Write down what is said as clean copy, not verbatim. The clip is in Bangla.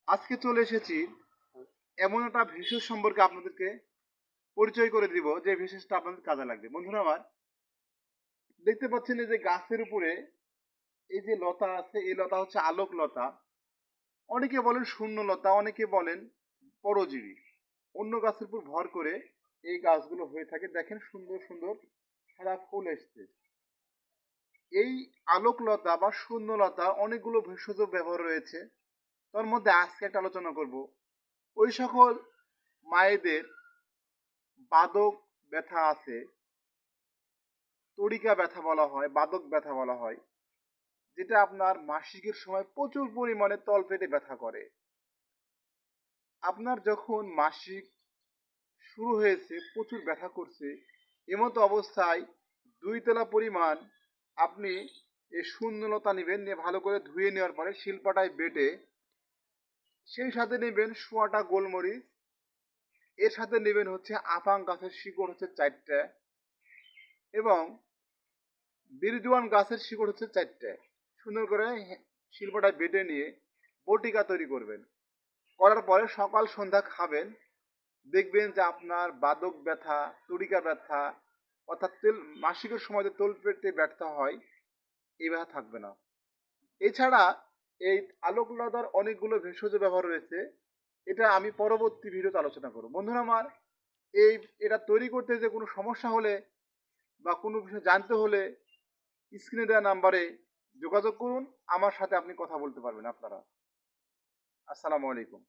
আজকে চলে এসেছি এমন একটা ভেষজ সম্পর্কে আপনাদেরকে পরিচয় করে দিব যে ভেষজটা আপনাদের কাজে লাগবে। বন্ধুরা আমার, দেখতে পাচ্ছেন এই যে গাছের উপরে এই যে লতা আছে, এই লতা হচ্ছে আলোক লতা। অনেকে বলেন শূন্য লতা, অনেকে বলেন পরজীবী। অন্য গাছের উপর ভর করে এই গাছগুলো হয়ে থাকে। দেখেন সুন্দর সুন্দর সাদা ফুল এসছে। এই আলোক লতা বা শূন্য লতা অনেকগুলো ভেষজ ব্যবহার রয়েছে। তার মধ্যে আজকে একটা আলোচনা করব ওই সকল মায়েদের বাদক ব্যথা আছে, তড়িকা ব্যথা বলা হয়, বাদক ব্যথা বলা হয়, যেটা আপনার মাসিকের সময় প্রচুর পরিমাণে তলপেটে ব্যথা করে। আপনার যখন মাসিক শুরু হয়েছে, প্রচুর ব্যথা করছে, এমতো অবস্থায় 2 তলা পরিমাণ আপনি এই শূন্যলতা নেবেন, নিয়ে ভালো করে ধুয়ে নেওয়ার পরে শিলপাটায় বেটে সেই সাথে নেবেন সোয়াটা গোলমরিচ, এর সাথে নেবেন হচ্ছে আফাং গাছের শিকড় হচ্ছে 4টে, এবং বিরজুয়ান গাছের শিকড় হচ্ছে 4টে। সুন্দর করে শিল্পটায় বেটে নিয়ে বটিকা তৈরি করবেন। করার পরে সকাল সন্ধ্যা খাবেন। দেখবেন যে আপনার বাদক ব্যথা, তড়িকা ব্যথা, অর্থাৎ মাসিকের সময় যে তোল পেটে ব্যথা হয়, এই ব্যথা থাকবে না। এছাড়া এই আলোকলতার অনেকগুলো ভেষজ ব্যবহার রয়েছে, এটা আমি পরবর্তী ভিডিওতে আলোচনা করব। বন্ধুরা আমার, এটা তৈরি করতে যে কোনো সমস্যা হলে বা কোনো বিষয় জানতে হলে স্ক্রিনে দেওয়া নাম্বারে যোগাযোগ করুন। আমার সাথে আপনি কথা বলতে পারবেন আপনারা। আসসালামু আলাইকুম।